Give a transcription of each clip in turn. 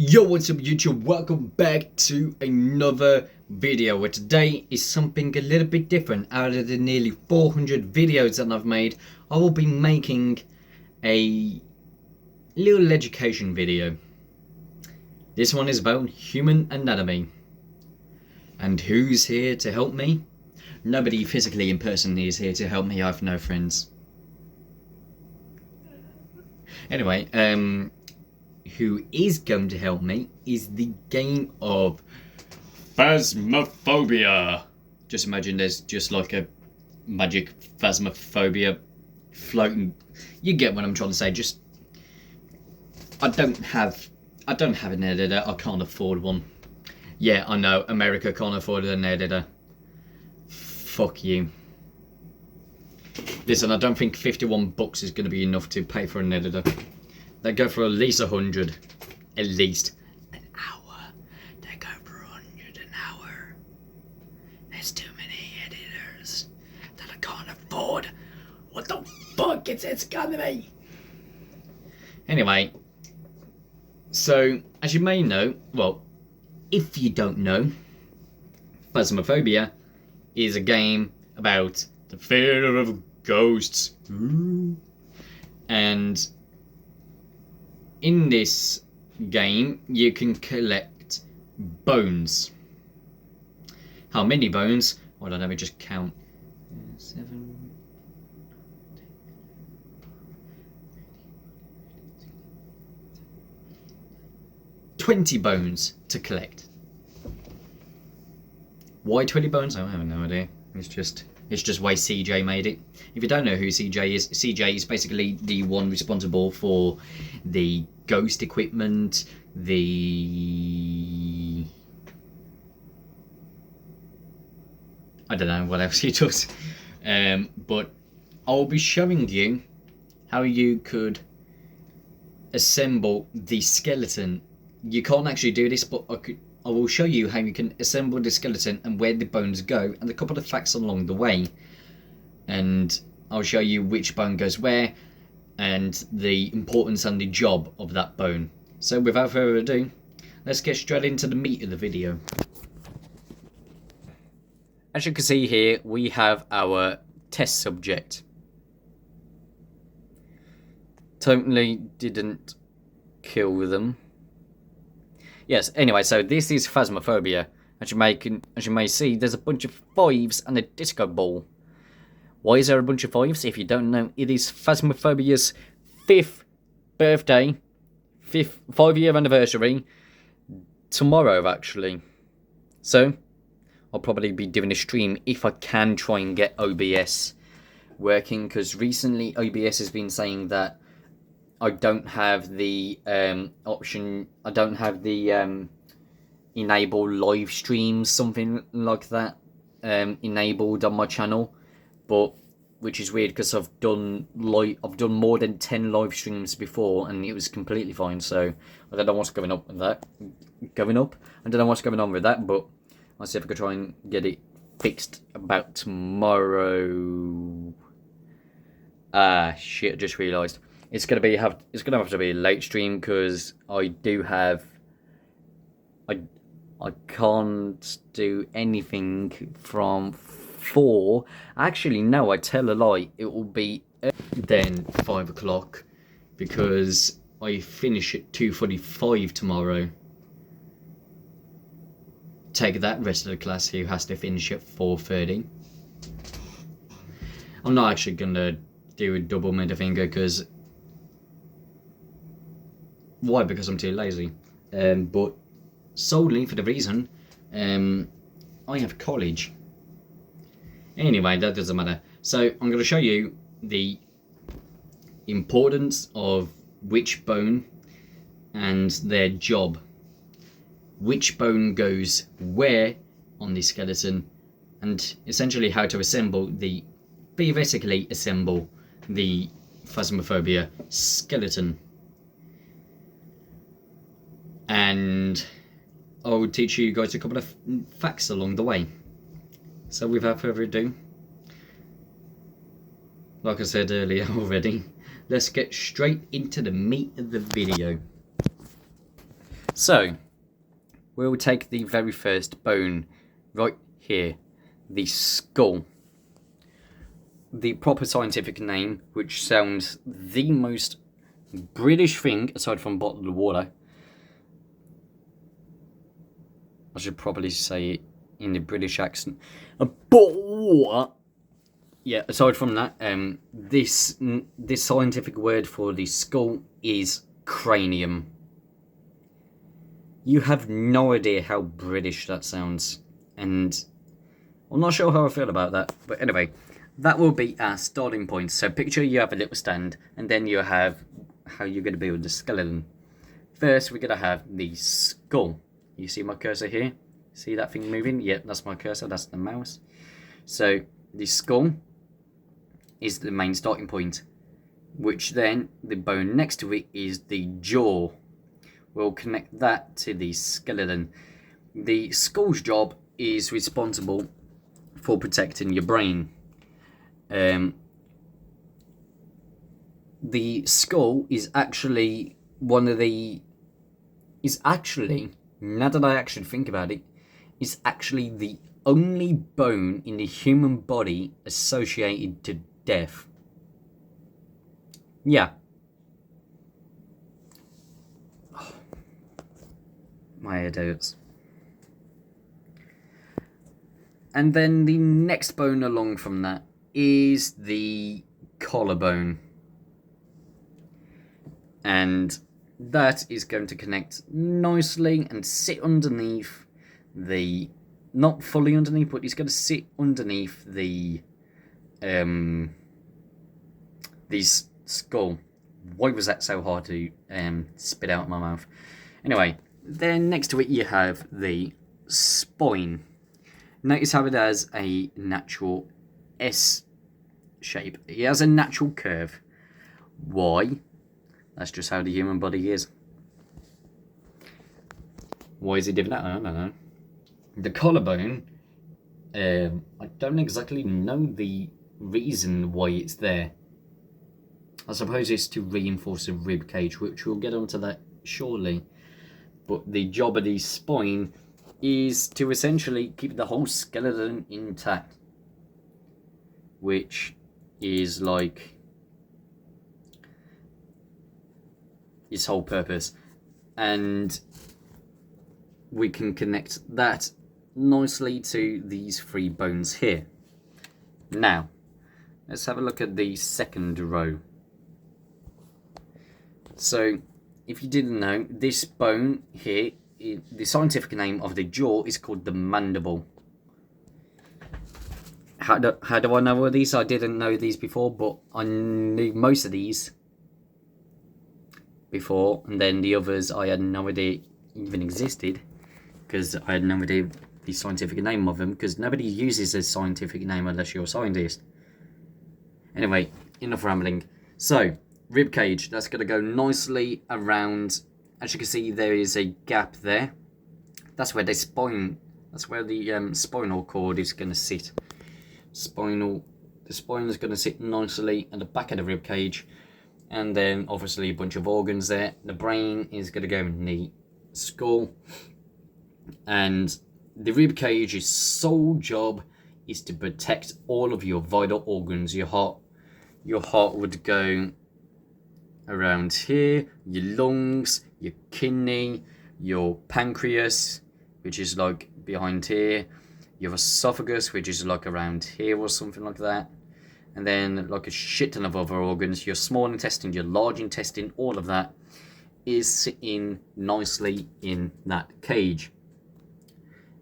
Yo, what's up YouTube? Welcome back to another video where today is something a little bit different. Out of the nearly 400 videos that I've made, I will be making a little education video. This one is about human anatomy. And who's here to help me? Nobody physically in person is here to help me. I have no friends. Anyway, who is going to help me is the game of Phasmophobia. Just imagine there's just like a magic Phasmophobia floating. You get what I'm trying to say. Just I don't have an editor. I can't afford one. Yeah, I know America can't afford an editor. Fuck you. Listen, I don't think 51 bucks is going to be enough to pay for an editor. They go for at least 100. At least an hour. They go for 100 an hour. There's too many editors that I can't afford. What the fuck is this gonna be? Anyway, so as you may know, well, if you don't know, Phasmophobia is a game about the fear of ghosts. Ooh. And in this game, you can collect bones. How many bones? Hold on, let me just count. 7, 20 bones to collect. Why 20 bones? I have no idea. It's just why CJ made it. If you don't know who CJ is basically the one responsible for the ghost equipment, I don't know what else he does. But I'll be showing you how you could assemble the skeleton. You can't actually do this, but I will show you how you can assemble the skeleton and where the bones go, and a couple of facts along the way. And I'll show you which bone goes where, and the importance and the job of that bone. So without further ado, let's get straight into the meat of the video. As you can see here, we have our test subject. Totally didn't kill them. Yes, anyway, so this is Phasmophobia. As you may see, there's a bunch of 5s and a disco ball. Why is there a bunch of 5s? If you don't know, it is Phasmophobia's 5th birthday, 5-year anniversary, tomorrow actually. So, I'll probably be doing a stream if I can try and get OBS working, because recently OBS has been saying that I don't have the option. I don't have the enable live streams, something like that, enabled on my channel. But which is weird because I've done more than 10 live streams before and it was completely fine. So I don't know what's going up with that. I don't know what's going on with that. But I'll see if I can try and get it fixed about tomorrow. Ah, shit! I just realised. It's gonna have to be a late stream because I can't do anything from 4. Actually, no, I tell a lie. It will be then 5 o'clock because I finish at 2:45 tomorrow. Take that, rest of the class who has to finish at 4:30. I'm not actually gonna do a double middle finger because. Why? Because I'm too lazy. But solely for the reason I have college. Anyway, that doesn't matter. So I'm going to show you the importance of which bone and their job. Which bone goes where on the skeleton, and essentially how to theoretically assemble the Phasmophobia skeleton. And I'll teach you guys a couple of facts along the way. So without further ado, like I said earlier already, let's get straight into the meat of the video. So, we'll take the very first bone right here, the skull. The proper scientific name, which sounds the most British thing aside from bottled water. I should probably say it in the British accent. Yeah, aside from that, this scientific word for the skull is cranium. You have no idea how British that sounds, and I'm not sure how I feel about that. But anyway, that will be our starting point. So picture you have a little stand, and then you have how you're going to build the skeleton. First, we're going to have the skull. You see my cursor here? See that thing moving? Yeah, that's my cursor, that's the mouse. So the skull is the main starting point, which then the bone next to it is the jaw. We'll connect that to the skeleton. The skull's job is responsible for protecting your brain. The skull is actually now that I actually think about it, is actually the only bone in the human body associated to death. Yeah. Oh, my head hurts. And then the next bone along from that is the collarbone. And that is going to connect nicely and sit underneath the, not fully underneath, but it's going to sit underneath the skull. Why was that so hard to spit out of my mouth? Anyway, then next to it you have the spine. Notice how it has a natural S shape. It has a natural curve. Why? That's just how the human body is. Why is it different? I don't know. The collarbone, I don't exactly know the reason why it's there. I suppose it's to reinforce the rib cage, which we'll get onto that shortly. But the job of the spine is to essentially keep the whole skeleton intact, which is like its whole purpose. And we can connect that nicely to these three bones here. Now, let's have a look at the second row. So, if you didn't know, this bone here, the scientific name of the jaw is called the mandible. How do I know all these? I didn't know these before, but I knew most of these before, and then the others I had no idea even existed, because I had no idea the scientific name of them, because nobody uses a scientific name unless you're a scientist. Anyway, enough rambling. So, rib cage, that's going to go nicely around. As you can see, there is a gap there. That's where the spine, that's where the spinal cord is going to sit. The spine is going to sit nicely at the back of the rib cage, and then obviously a bunch of organs there. The brain is going to go in the skull, and the rib cage's sole job is to protect all of your vital organs. Your heart would go around here, your lungs, your kidney, your pancreas, which is like behind here, your esophagus, which is like around here or something like that, and then like a shit ton of other organs. Your small intestine, your large intestine, all of that is sitting nicely in that cage.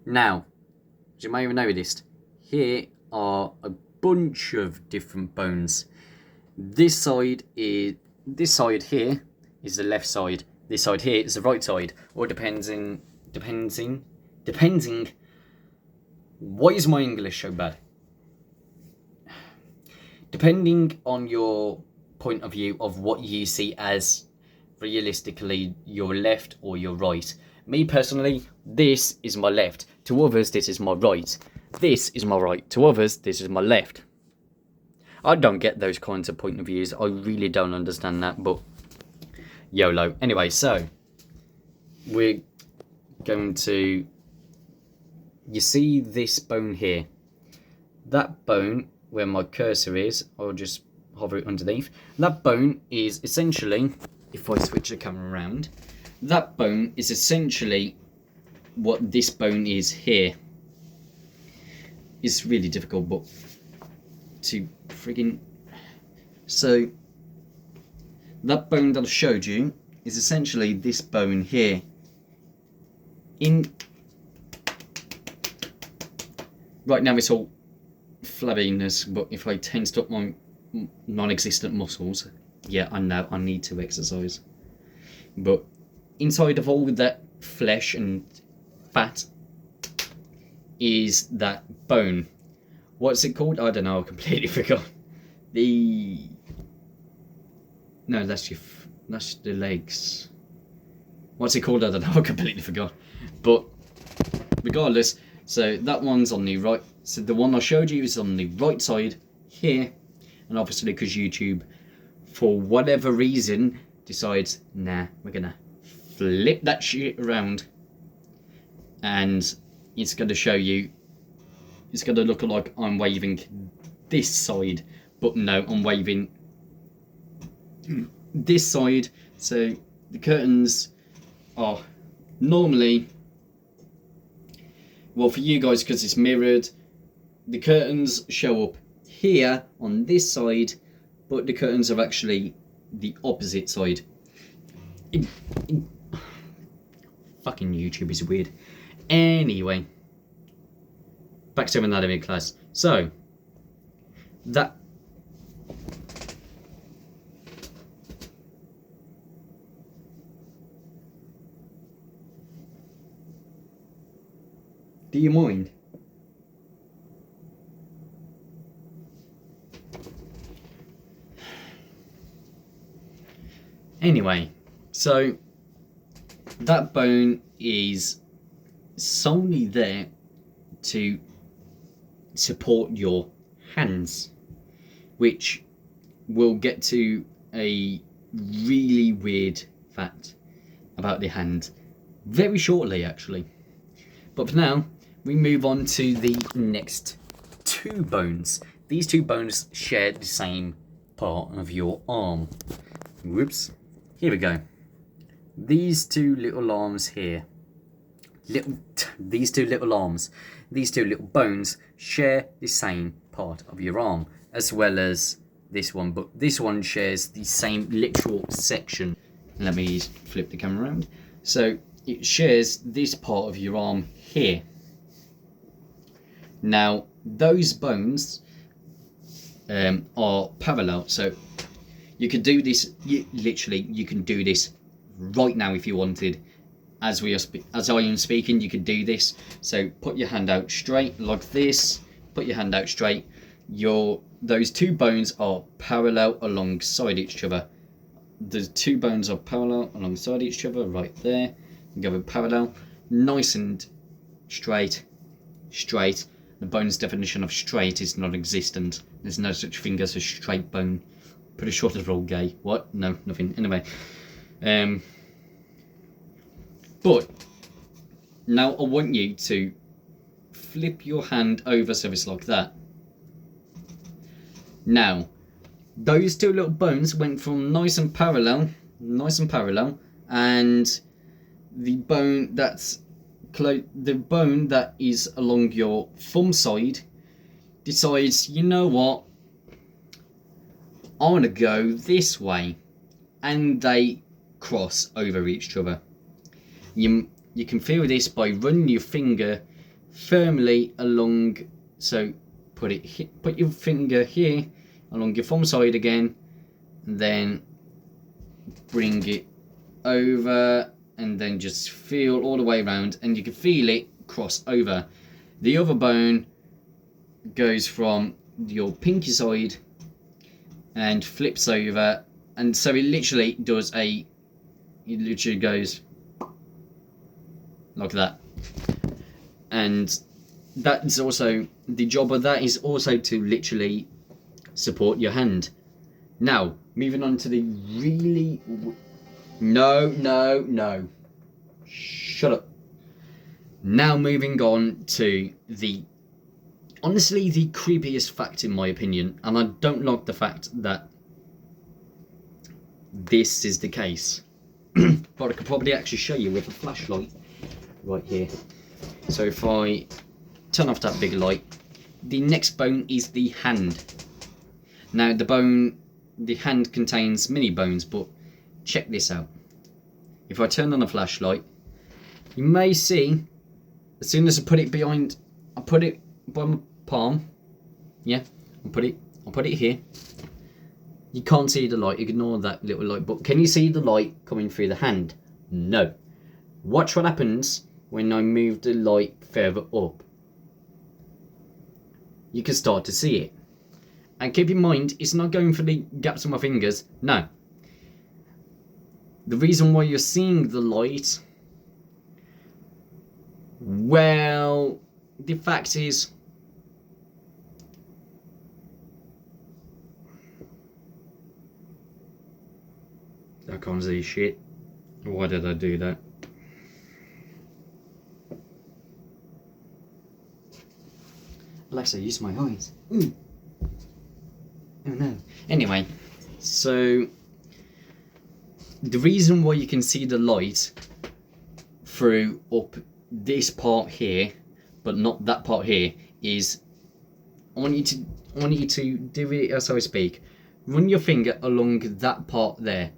Now, as you may have noticed, here are a bunch of different bones. This side here is the left side. This side here is the right side, or depending. Why is my English so bad? Depending on your point of view of what you see as realistically your left or your right. Me personally, this is my left. To others, this is my right. This is my right. To others, this is my left. I don't get those kinds of point of views. I really don't understand that, but YOLO. Anyway, so we're going to, you see this bone here, that bone where my cursor is, I'll just hover it underneath. That bone is essentially, if I switch the camera around, that bone is essentially what this bone is here. It's really difficult, but to friggin', so that bone that I showed you is essentially this bone here. Right now it's all flabbiness, but if I tense up my non-existent muscles, yeah, I know I need to exercise. But inside of all that flesh and fat is that bone. What's it called? I don't know, I completely forgot. No, that's the legs. What's it called? I don't know, I completely forgot. But regardless, so that one's on the right. So the one I showed you is on the right side here. And obviously because YouTube, for whatever reason, decides, nah, we're gonna flip that shit around. And it's gonna show you, it's gonna look like I'm waving this side. But no, I'm waving this side. So the curtains are normally, well, for you guys, because it's mirrored, the curtains show up here on this side, but the curtains are actually the opposite side. Fucking YouTube is weird. Anyway, back to anatomy class. So that do you mind? Anyway, so that bone is solely there to support your hands, which we'll get to a really weird fact about the hand very shortly, actually. But for now, we move on to the next two bones. These two bones share the same part of your arm. Whoops. Here we go. These two little arms here, these two little arms, these two little bones share the same part of your arm, as well as this one, but this one shares the same literal section. Let me flip the camera around. So it shares this part of your arm here. Now those bones are parallel, so you could do this, you can do this right now if you wanted. As I am speaking, you could do this. So put your hand out straight like this, put your hand out straight. Those two bones are parallel alongside each other. The two bones are parallel alongside each other right there. Go with parallel, nice and straight. The bone's definition of straight is non-existent. There's no such thing as a straight bone. Pretty sure they're all gay. What? No, nothing. Anyway. But now I want you to flip your hand over so it's like that. Now, those two little bones went from nice and parallel, and the bone that is along your thumb side decides, you know what, I want to go this way, and they cross over each other. You can feel this by running your finger firmly along. So put your finger here along your thumb side again, and then bring it over, and then just feel all the way around, and you can feel it cross over. The other bone goes from your pinky side and flips over, and so it literally goes like that. And that's also, the job of that is also to literally support your hand. Now, moving on to the really... No. Shut up. Now moving on to honestly the creepiest fact in my opinion, and I don't like the fact that this is the case, but I could probably actually show you with a flashlight right here. So if I turn off that big light, the next bone is the hand. Now the hand contains many bones, but check this out. If I turn on a flashlight, you may see, as soon as I put it by my palm, yeah, I'll put it here. You can't see the light, ignore that little light, but can you see the light coming through the hand? No. Watch what happens when I move the light further up. You can start to see it. And keep in mind, it's not going for the gaps of my fingers, no. The reason why you're seeing the light, well, the fact is, I can't see shit. Why did I do that? Alexa, use my eyes. Ooh. Oh no. Anyway, so the reason why you can see the light through up this part here, but not that part here, is I want you to do it as I speak. Run your finger along that part there.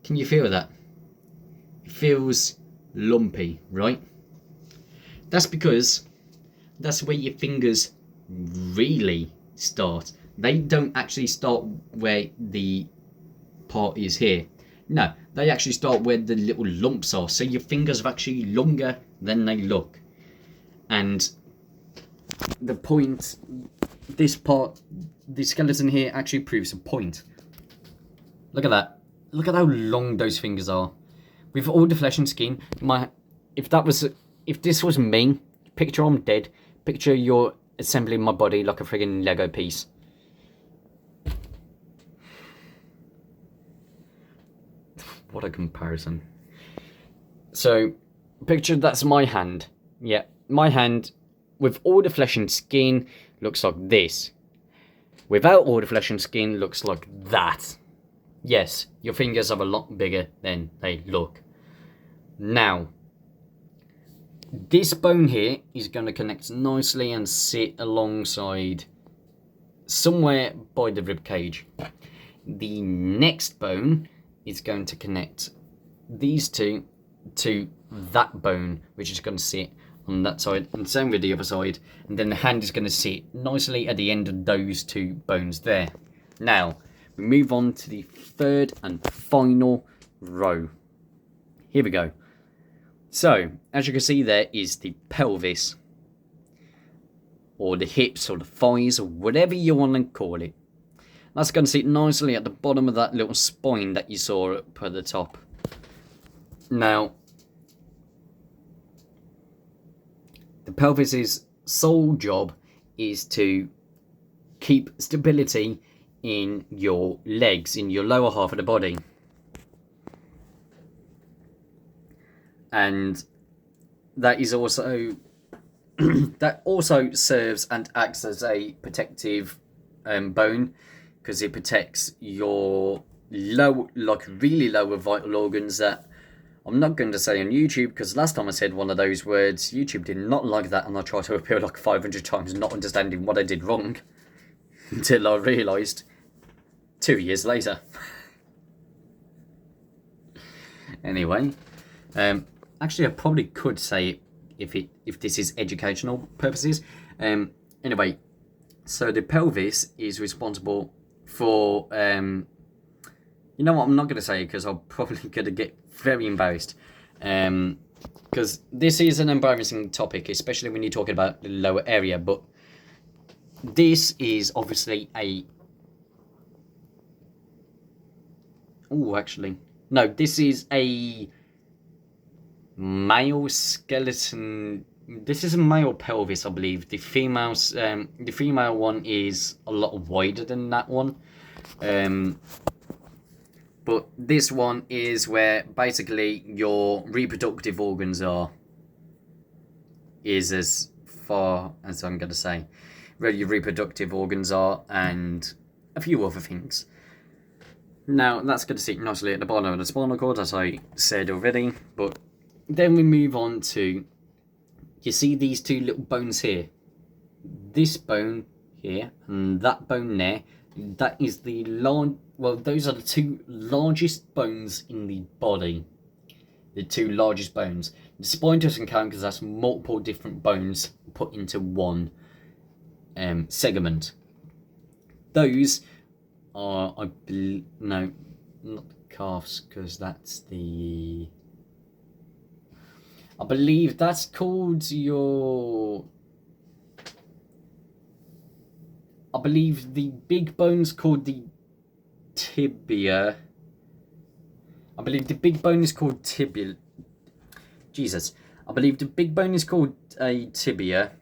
Can you feel that? It feels lumpy, right? That's because that's where your fingers really start. They don't actually start where the part is here. No, they actually start where the little lumps are. So your fingers are actually longer than they look. And the point, this part, the skeleton here actually proves a point. Look at that. Look at how long those fingers are. With all the flesh and skin, if this was me, picture I'm dead, picture you're assembling my body like a friggin' Lego piece. What a comparison. So, picture that's my hand. Yeah, my hand with all the flesh and skin looks like this. Without all the flesh and skin looks like that. Yes, your fingers are a lot bigger than they look. Now, this bone here is going to connect nicely and sit alongside somewhere by the rib cage. The next bone is going to connect these two to that bone, which is going to sit on that side, and same with the other side. And then the hand is going to sit nicely at the end of those two bones there. Now, we move on to the third and final row. Here we go. So, as you can see, there is the pelvis, or the hips, or the thighs, or whatever you want to call it. That's going to sit nicely at the bottom of that little spine that you saw up at the top. Now, the pelvis's sole job is to keep stability in your legs, in your lower half of the body. And that is also that also serves and acts as a protective bone, because it protects your really lower vital organs that I'm not going to say on YouTube, because last time I said one of those words, YouTube did not like that, and I tried to appeal like 500 times, not understanding what I did wrong, until I realised 2 years later. Anyway, actually I probably could say it if this is educational purposes. Anyway, so the pelvis is responsible for you know what, I'm not going to say it because I'm probably going to get very embarrassed, because this is an embarrassing topic, especially when you're talking about the lower area. But this is obviously this is a male skeleton. This is a male pelvis, I believe. The female one is a lot wider than that one. But this one is where basically your reproductive organs are. is as far as I'm going to say where your reproductive organs are and a few other things. Now, that's going to sit nicely at the bottom of the spinal cord, as I said already, but then we move on to, you see these two little bones here? This bone here and that bone there, that is the those are the two largest bones in the body. The two largest bones. The spine doesn't count because that's multiple different bones put into one segment. Those are, no, not the calves, because that's the, I believe that's called your, I believe the big bone's called the tibia. I believe the big bone is called tibia. Jesus. I believe the big bone is called a tibia.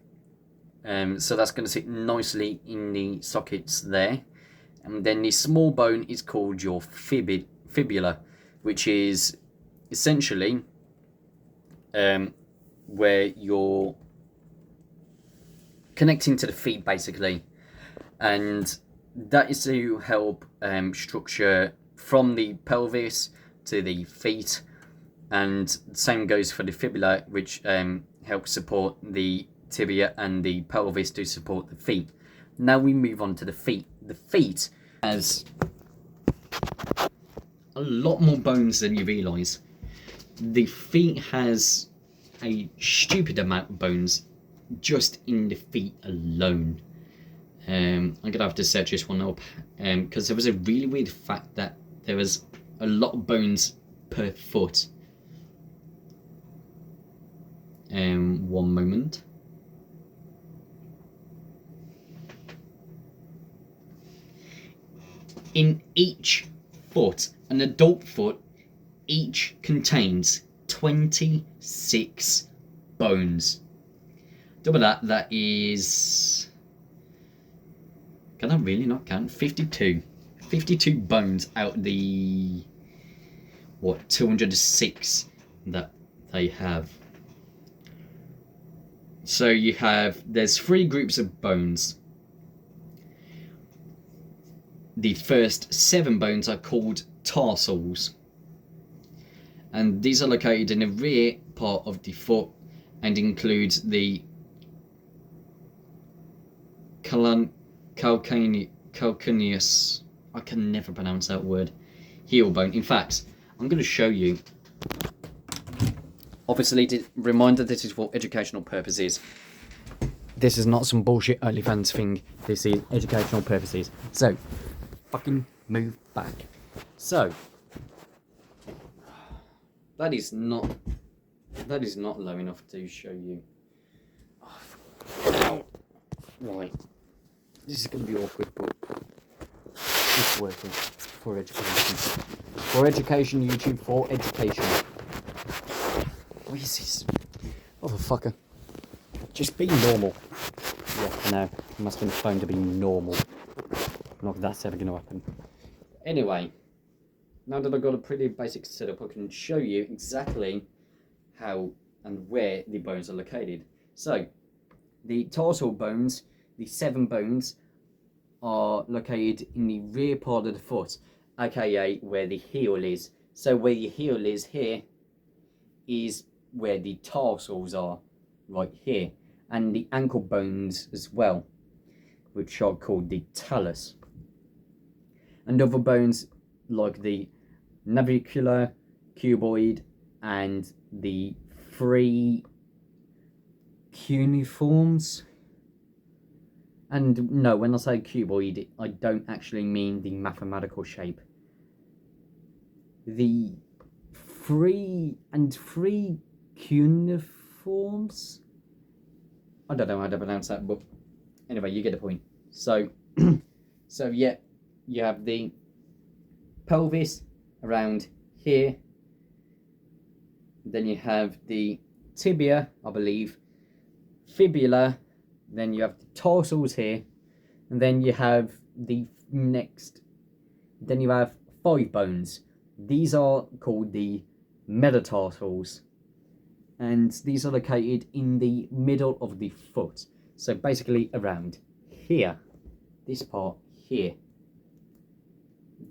So that's going to sit nicely in the sockets there. And then the small bone is called your fibula, which is essentially where you're connecting to the feet, basically. And that is to help structure from the pelvis to the feet. And the same goes for the fibula, which helps support the tibia, and the pelvis to support the feet. Now we move on to the feet. The feet has a lot more bones than you realise. The feet has a stupid amount of bones just in the feet alone. I'm going to have to search this one up because there was a really weird fact that there was a lot of bones per foot. One moment. In each foot, an adult foot, each contains 26 bones. Double that, that is... Can I really not count? 52. 52 bones out of the... what, 206 that they have. So you have, there's 3 groups of bones. The first 7 bones are called tarsals, and these are located in the rear part of the foot and includes the calcaneus, I can never pronounce that word, heel bone. In fact, I'm going to show you. Obviously, reminder, this is for educational purposes. This is not some bullshit OnlyFans thing. This is educational purposes. So, fucking move back. So, that is not low enough to show you. Oh, right. This is going to be awkward, but it's worth it for education. For education, YouTube, for education. What is this? Motherfucker. Just be normal. Yeah, I know. I must have been phoned to be normal. Not that that's ever going to happen. Anyway, now that I've got a pretty basic setup, I can show you exactly how and where the bones are located. So, the tarsal bones, the 7 bones, are located in the rear part of the foot, aka where the heel is. So where your heel is here is where the tarsals are, right here. And the ankle bones as well, which are called the talus. And other bones like the navicular, cuboid, and the 3 cuneiforms. And no, when I say cuboid, I don't actually mean the mathematical shape. The 3 cuneiforms? I don't know how to pronounce that, but anyway, you get the point. So, so yeah, you have the pelvis around here. Then you have the tibia, I believe, fibula. Then you have the tarsals here, and then you have the next. Then you have 5 bones. These are called the metatarsals, and these are located in the middle of the foot. So basically around here, this part here,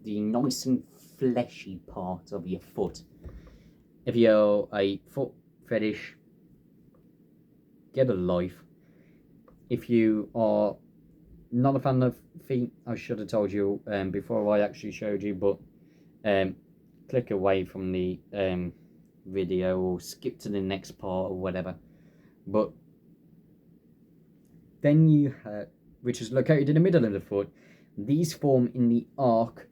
the nice and fleshy part of your foot. If you're a foot fetish, get a life. If you are not a fan of feet, I should have told you before I actually showed you, but click away from the video or skip to the next part or whatever. But then you have, which is located in the middle of the foot, these form in the arc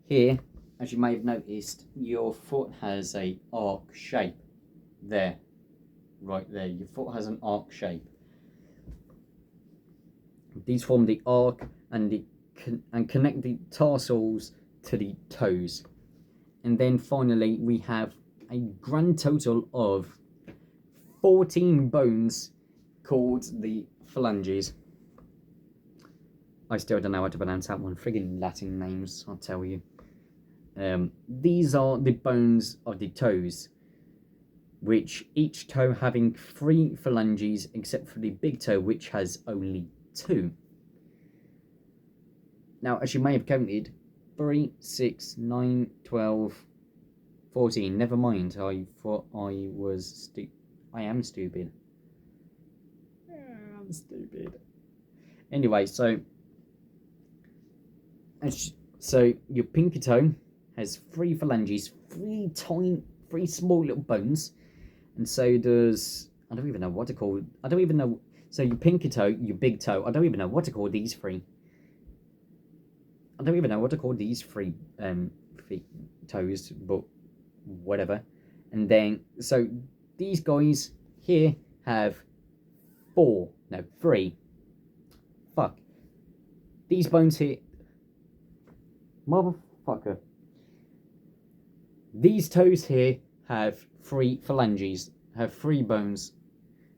here. As you may have noticed, your foot has a arc shape there, right there. Your foot has an arc shape. These form the arc and connect the tarsals to the toes. And then finally we have a grand total of 14 bones called the phalanges. I still don't know how to pronounce that one. Friggin' Latin names, I'll tell you. These are the bones of the toes, which each toe having 3 phalanges except for the big toe, which has only 2. Now, as you may have counted, 3, 6, 9, 12, 14. Never mind, I thought I was I am stupid. I'm stupid. Anyway, so your pinky toe has 3 phalanges, 3 small little bones, and so does, I don't even know what to call, I don't even know, so your pinky toe, your big toe, I don't even know what to call these 3. I don't even know what to call these 3 feet, toes, but whatever. And then, so these guys here have 3. Fuck. These bones here, motherfucker. These toes here have 3 phalanges, have 3 bones.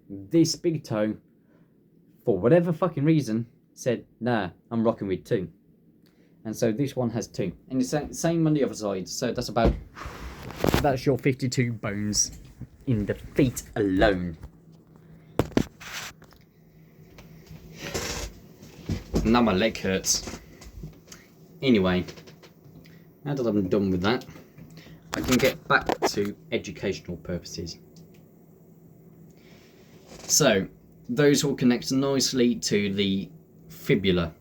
This big toe, for whatever fucking reason, said, nah, I'm rocking with 2. And so this one has 2. And it's the same on the other side. So that's your 52 bones in the feet alone. Now my leg hurts. Anyway, now that I'm done with that, I can get back to educational purposes. So, those will connect nicely to the fibula.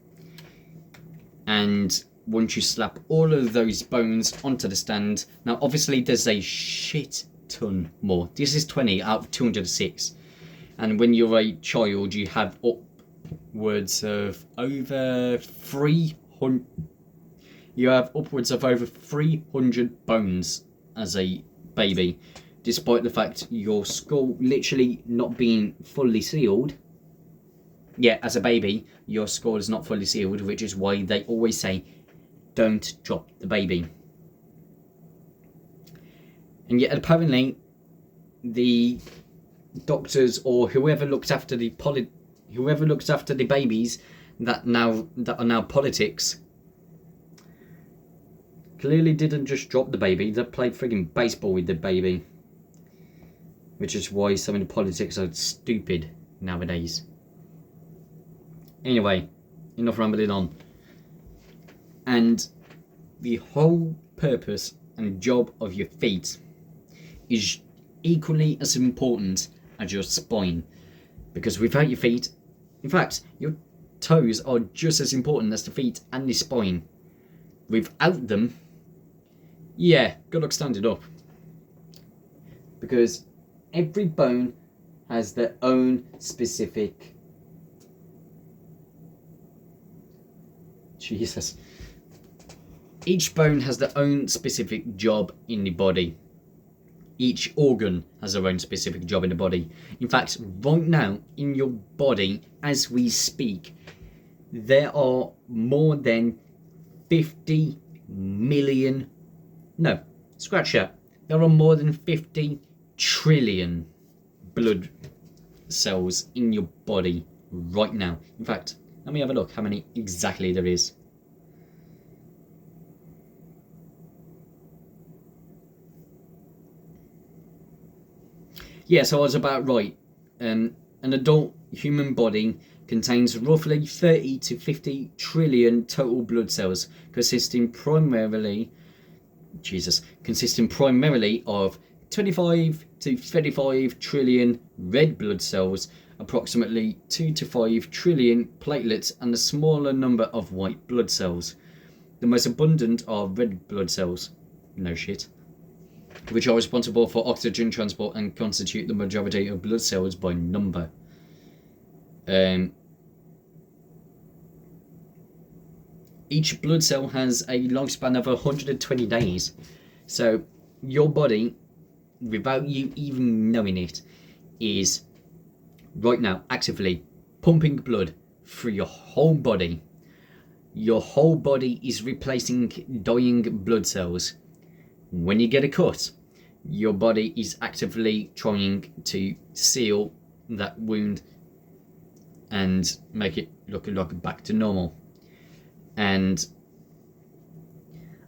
And once you slap all of those bones onto the stand, now obviously there's a shit ton more. This is 20 out of 206. And when you're a child, you have upwards of over 300. You have upwards of over 300 bones as a baby, despite the fact your skull literally not being fully sealed. Yeah, as a baby, your skull is not fully sealed, which is why they always say, don't drop the baby. And yet apparently, the doctors or whoever looks after the babies that are now politics, clearly didn't just drop the baby, they played friggin' baseball with the baby. Which is why some of the politics are stupid nowadays. Anyway, enough rambling on. And the whole purpose and job of your feet is equally as important as your spine. Because without your feet, in fact, your toes are just as important as the feet and the spine. Without them, yeah, good luck standing up. Because every bone has their own specific... Jesus. Each bone has their own specific job in the body. Each organ has their own specific job in the body. In fact, right now, in your body, as we speak, there are more than 50 million... No, scratch that. There are more than 50 trillion blood cells in your body right now. In fact, let me have a look how many exactly there is. Yeah, so I was about right. An adult human body contains roughly 30 to 50 trillion total blood cells, consisting primarily of 25 to 35 trillion red blood cells, approximately 2 to 5 trillion platelets, and a smaller number of white blood cells. The most abundant are red blood cells, no shit, which are responsible for oxygen transport and constitute the majority of blood cells by number. Each blood cell has a lifespan of 120 days. So your body, without you even knowing it, is right now actively pumping blood through your whole body. Your whole body is replacing dying blood cells. When you get a cut, your body is actively trying to seal that wound and make it look back to normal. And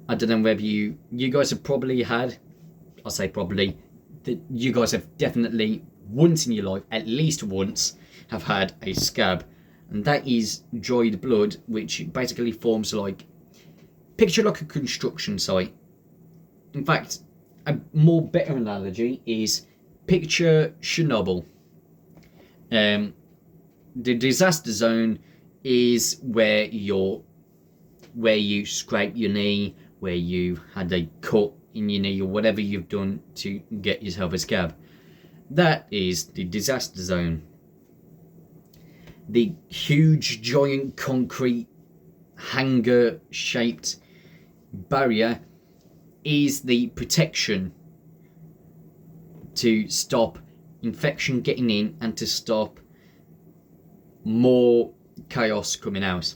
I don't know whether you guys have probably had, I'll say probably, that you guys have definitely once in your life, at least once, have had a scab. And that is dried blood, which basically forms like, picture like a construction site. In fact, a more better analogy is picture Chernobyl. The disaster zone is where you scrape your knee, where you had a cut in your knee, or whatever you've done to get yourself a scab. That is the disaster zone. The huge giant concrete hanger shaped barrier is the protection to stop infection getting in and to stop more chaos coming out.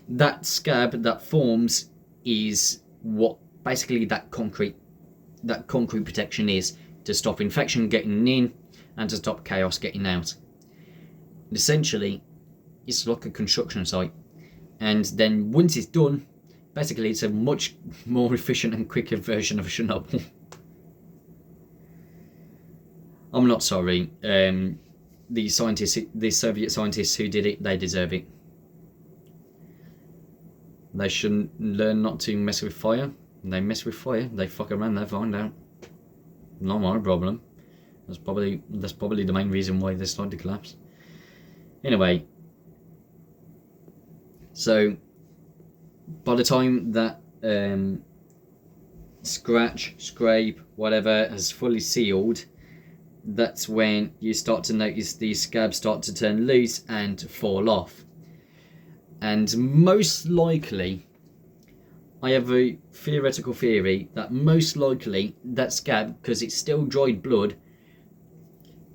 That scab that forms is what basically that concrete protection is, to stop infection getting in and to stop chaos getting out. Essentially, it's like a construction site, and then once it's done, basically it's a much more efficient and quicker version of Chernobyl. I'm not sorry. The Soviet scientists who did it, they deserve it. They shouldn't learn not to mess with fire. They mess with fire, they fuck around, they find out. Not my problem. That's probably the main reason why they started to collapse. Anyway, so by the time that scrape, whatever has fully sealed, that's when you start to notice these scabs start to turn loose and fall off. And most likely, I have a theoretical theory that most likely that scab, because it's still dried blood,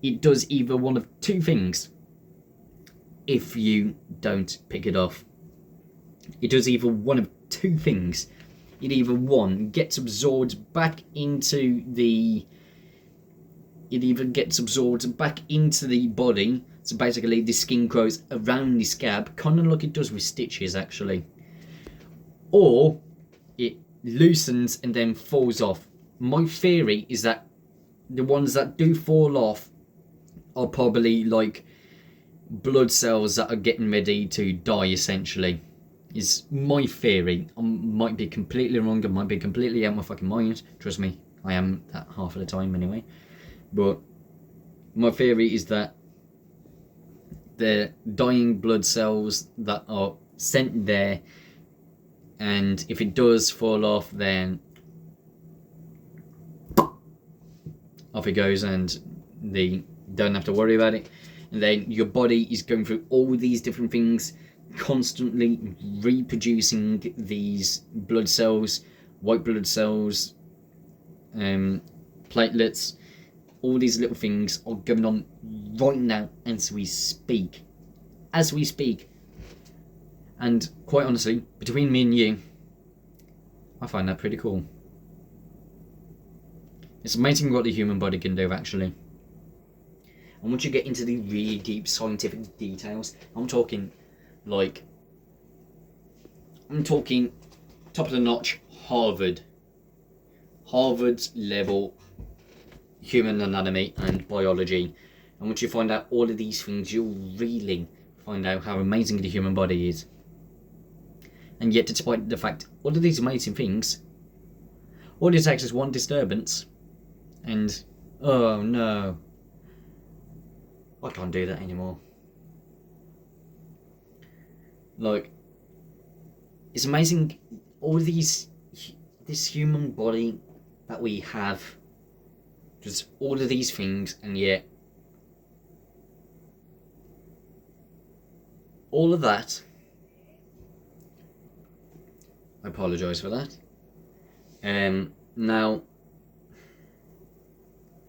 it does either one of two things if you don't pick it off. It does either one of two things. It either one gets absorbed back into the body, so basically the skin grows around the scab, kind of like it does with stitches actually, or it loosens and then falls off. My theory is that the ones that do fall off are probably like blood cells that are getting ready to die, essentially, is my theory. I might be completely wrong, I might be completely out of my fucking mind, trust me, I am that half of the time anyway, but my theory is that the dying blood cells that are sent there, and if it does fall off, then off it goes and they don't have to worry about it. And then your body is going through all these different things, constantly reproducing these blood cells, white blood cells, platelets. All these little things are going on right now as we speak. And quite honestly, between me and you, I find that pretty cool. It's amazing what the human body can do, actually. And once you get into the really deep scientific details, I'm talking top of the notch Harvard's level human anatomy and biology. And once you find out all of these things, you'll really find out how amazing the human body is. And yet, despite the fact all of these amazing things, all it takes is one disturbance, and oh no, I can't do that anymore. Like, it's amazing, all this human body that we have, just all of these things, and yet all of that, I apologise for that. Now,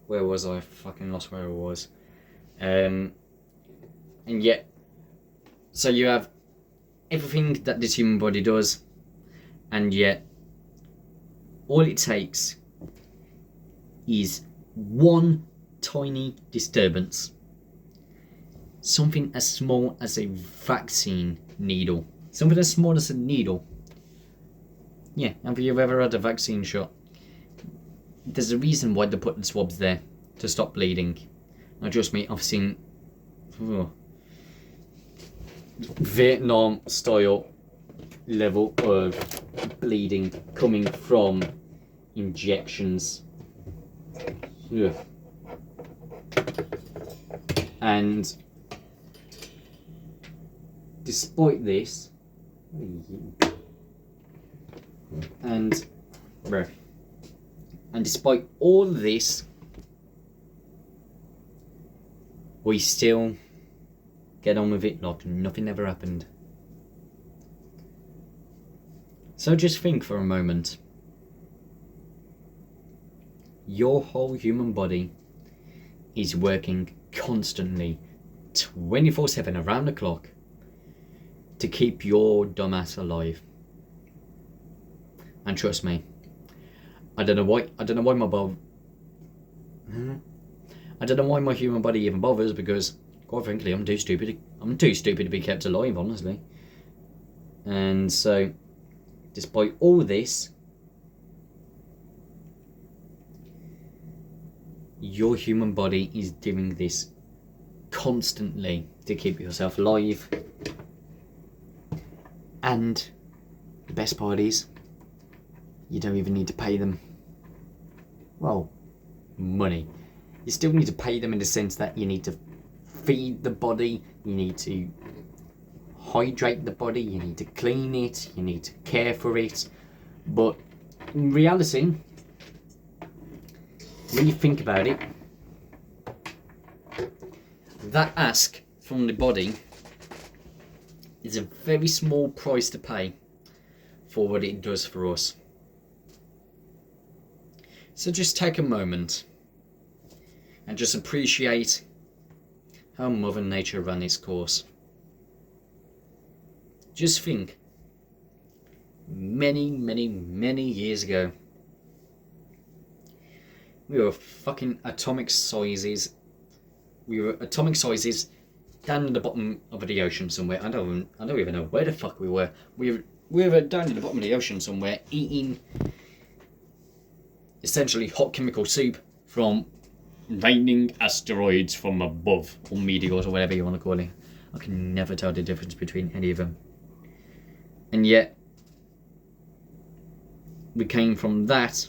where was I? Fucking lost where I was. And yet, so you have everything that this human body does, and yet all it takes is one tiny disturbance. Something as small as a vaccine needle. Something as small as a needle. Yeah, have you ever had a vaccine shot? There's a reason why they put the swabs there, to stop bleeding. Now trust me, I've seen Vietnam style level of bleeding coming from injections. Ugh. And despite this, and despite all this, we still get on with it like nothing ever happened. So just think for a moment. Your whole human body is working constantly, 24/7 around the clock, to keep your dumbass alive. And trust me, I don't know why my human body even bothers, because quite frankly I'm too stupid to be kept alive, honestly. And so despite all this, your human body is doing this constantly to keep yourself alive. And the best part is, you don't even need to pay them. Well, money. You still need to pay them in the sense that you need to feed the body, you need to hydrate the body, you need to clean it, you need to care for it. But in reality, when you think about it, that ask from the body is a very small price to pay for what it does for us. So just take a moment and just appreciate how Mother Nature ran its course. Just think, many years ago, we were fucking atomic sizes. We were atomic sizes down at the bottom of the ocean somewhere. I don't even know where the fuck we were. We were down at the bottom of the ocean somewhere, eating essentially hot chemical soup from raining asteroids from above, or meteors, or whatever you want to call it. I can never tell the difference between any of them. And yet, we came from that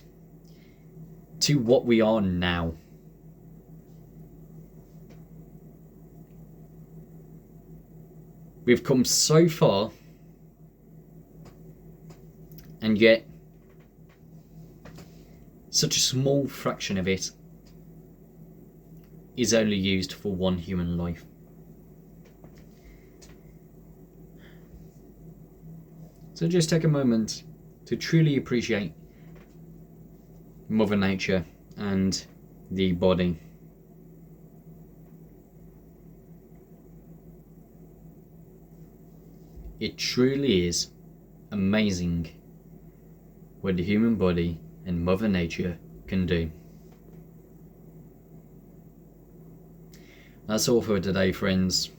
to what we are now. We've come so far, and yet such a small fraction of it is only used for one human life. So just take a moment to truly appreciate Mother Nature and the body. It truly is amazing what the human body and Mother Nature can do. That's all for today, friends.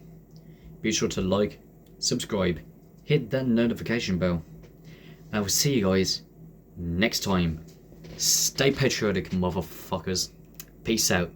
Be sure to like, subscribe, hit that notification bell. And I will see you guys next time. Stay patriotic, motherfuckers. Peace out.